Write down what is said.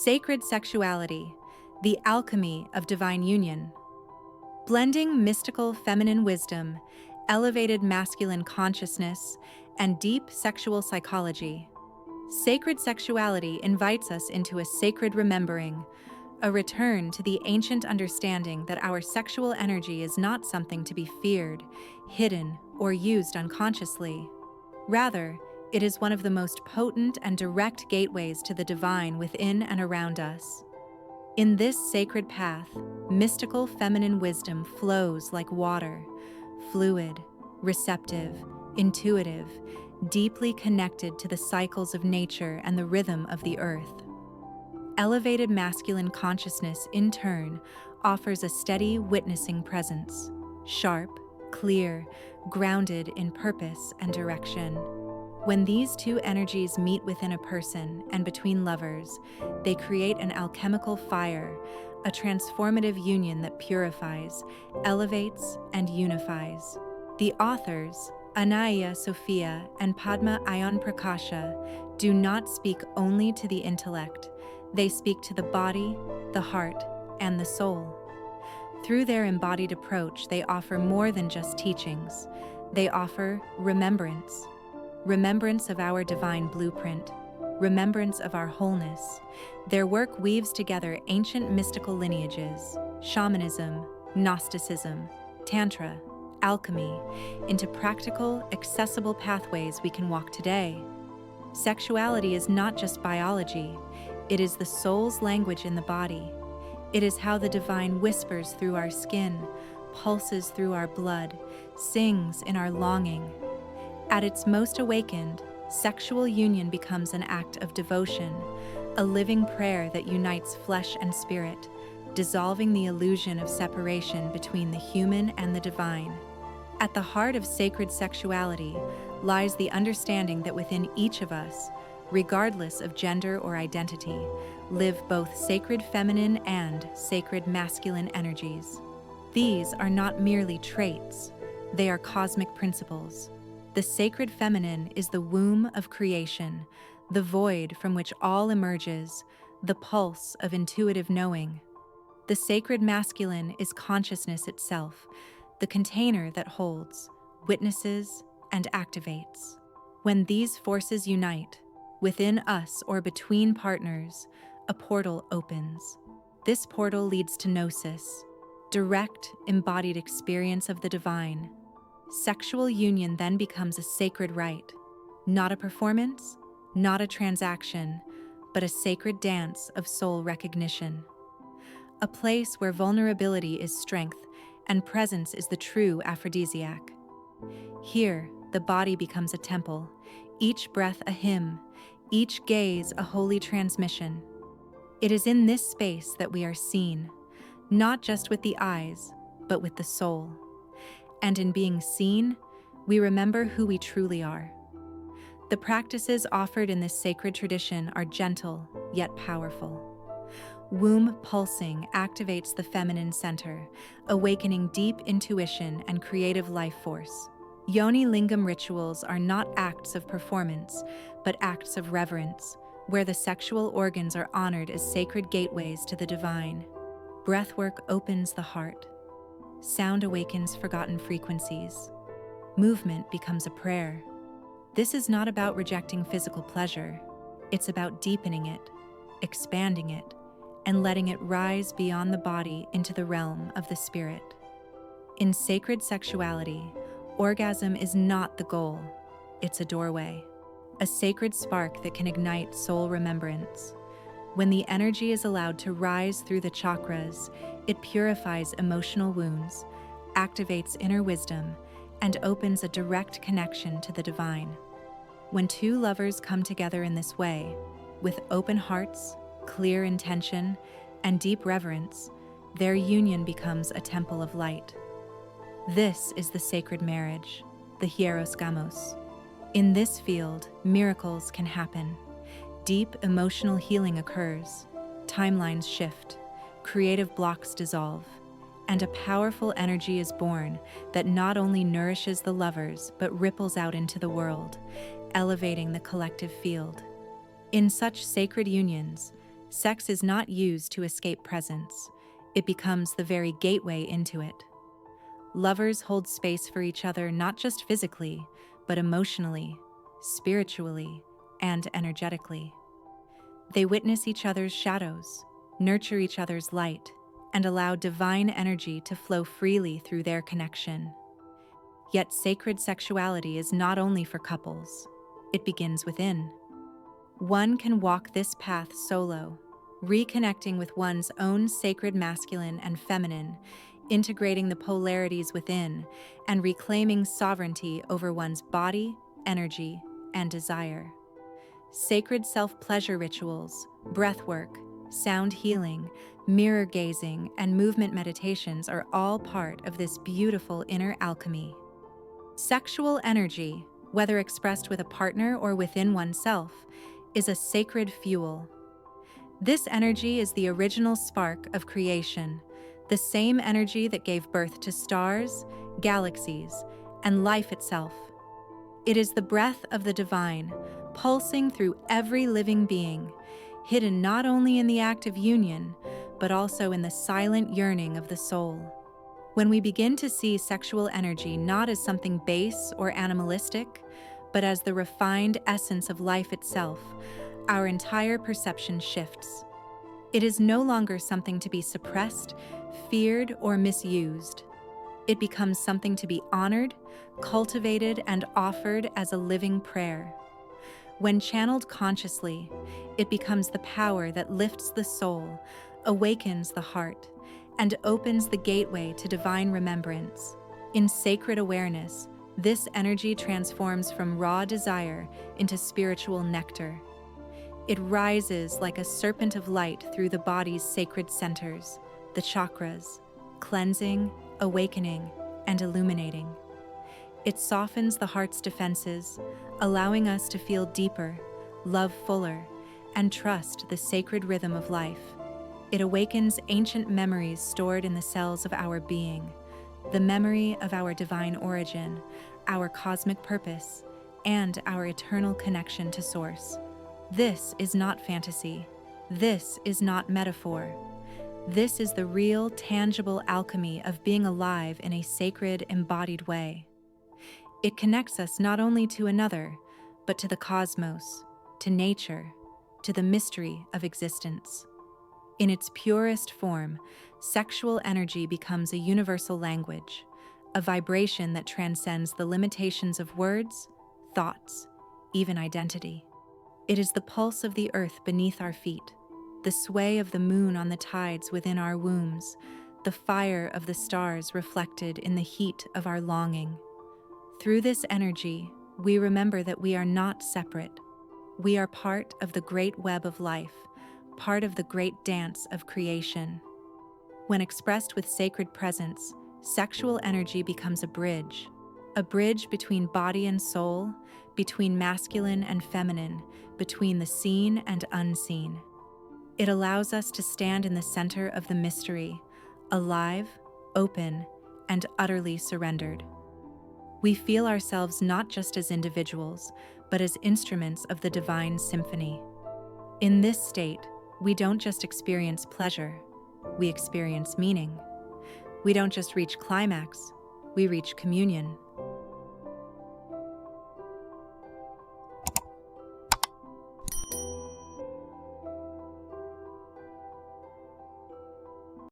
Sacred sexuality, the alchemy of divine union. Blending mystical feminine wisdom, elevated masculine consciousness, and deep sexual psychology. Sacred sexuality invites us into a sacred remembering, a return to the ancient understanding that our sexual energy is not something to be feared, hidden, or used unconsciously. Rather, it is one of the most potent and direct gateways to the divine within and around us. In this sacred path, mystical feminine wisdom flows like water, fluid, receptive, intuitive, deeply connected to the cycles of nature and the rhythm of the earth. Elevated masculine consciousness, in turn, offers a steady, witnessing presence, sharp, clear, grounded in purpose and direction. When these two energies meet within a person and between lovers, they create an alchemical fire, a transformative union that purifies, elevates, and unifies. The authors, Anaya Sophia and Padma Ayan Prakasha, do not speak only to the intellect, they speak to the body, the heart, and the soul. Through their embodied approach, they offer more than just teachings. They offer remembrance. Remembrance of our divine blueprint, remembrance of our wholeness. Their work weaves together ancient mystical lineages, shamanism, gnosticism, Tantra, alchemy, into practical, accessible pathways we can walk today. Sexuality is not just biology, it is the soul's language in the body. It is how the divine whispers through our skin, pulses through our blood, sings in our longing. At its most awakened, sexual union becomes an act of devotion, a living prayer that unites flesh and spirit, dissolving the illusion of separation between the human and the divine. At the heart of sacred sexuality lies the understanding that within each of us, regardless of gender or identity, live both sacred feminine and sacred masculine energies. These are not merely traits, they are cosmic principles. The sacred feminine is the womb of creation, the void from which all emerges, the pulse of intuitive knowing. The sacred masculine is consciousness itself, the container that holds, witnesses, and activates. When these forces unite, within us or between partners, a portal opens. This portal leads to gnosis, direct, embodied experience of the divine. Sexual union then becomes a sacred rite, not a performance, not a transaction, but a sacred dance of soul recognition. A place where vulnerability is strength and presence is the true aphrodisiac. Here, the body becomes a temple, each breath a hymn, each gaze a holy transmission. It is in this space that we are seen, not just with the eyes, but with the soul. And in being seen, we remember who we truly are. The practices offered in this sacred tradition are gentle, yet powerful. Womb pulsing activates the feminine center, awakening deep intuition and creative life force. Yoni lingam rituals are not acts of performance, but acts of reverence, where the sexual organs are honored as sacred gateways to the divine. Breathwork opens the heart. Sound awakens forgotten frequencies. Movement becomes a prayer. This is not about rejecting physical pleasure. It's about deepening it, expanding it, and letting it rise beyond the body into the realm of the spirit. In sacred sexuality, orgasm is not the goal. It's a doorway, a sacred spark that can ignite soul remembrance. When the energy is allowed to rise through the chakras, it purifies emotional wounds, activates inner wisdom, and opens a direct connection to the divine. When two lovers come together in this way, with open hearts, clear intention, and deep reverence, their union becomes a temple of light. This is the sacred marriage, the Hieros Gamos. In this field, miracles can happen. Deep emotional healing occurs, timelines shift, creative blocks dissolve, and a powerful energy is born that not only nourishes the lovers but ripples out into the world, elevating the collective field. In such sacred unions, Sex is not used to escape presence. It becomes the very gateway into it. Lovers hold space for each other not just physically, but emotionally, spiritually, and energetically. They witness each other's shadows, nurture each other's light, and allow divine energy to flow freely through their connection. Yet sacred sexuality is not only for couples. It begins within. One can walk this path solo, reconnecting with one's own sacred masculine and feminine, integrating the polarities within, and reclaiming sovereignty over one's body, energy, and desire. Sacred self-pleasure rituals, breathwork, sound healing, mirror gazing, and movement meditations are all part of this beautiful inner alchemy. Sexual energy, whether expressed with a partner or within oneself, is a sacred fuel. This energy is the original spark of creation, the same energy that gave birth to stars, galaxies, and life itself. It is the breath of the divine, pulsing through every living being, hidden not only in the act of union, but also in the silent yearning of the soul. When we begin to see sexual energy not as something base or animalistic, but as the refined essence of life itself, our entire perception shifts. It is no longer something to be suppressed, feared, or misused. It becomes something to be honored, cultivated, and offered as a living prayer. When channeled consciously, it becomes the power that lifts the soul, awakens the heart, and opens the gateway to divine remembrance. In sacred awareness, this energy transforms from raw desire into spiritual nectar. It rises like a serpent of light through the body's sacred centers, the chakras, cleansing, awakening, and illuminating. It softens the heart's defenses, allowing us to feel deeper, love fuller, and trust the sacred rhythm of life. It awakens ancient memories stored in the cells of our being, the memory of our divine origin, our cosmic purpose, and our eternal connection to Source. This is not fantasy. This is not metaphor. This is the real, tangible alchemy of being alive in a sacred, embodied way. It connects us not only to another, but to the cosmos, to nature, to the mystery of existence. In its purest form, sexual energy becomes a universal language, a vibration that transcends the limitations of words, thoughts, even identity. It is the pulse of the earth beneath our feet, the sway of the moon on the tides within our wombs, the fire of the stars reflected in the heat of our longing. Through this energy, we remember that we are not separate. We are part of the great web of life, part of the great dance of creation. When expressed with sacred presence, sexual energy becomes a bridge between body and soul, between masculine and feminine, between the seen and unseen. It allows us to stand in the center of the mystery, alive, open, and utterly surrendered. We feel ourselves not just as individuals, but as instruments of the divine symphony. In this state, we don't just experience pleasure, we experience meaning. We don't just reach climax, we reach communion,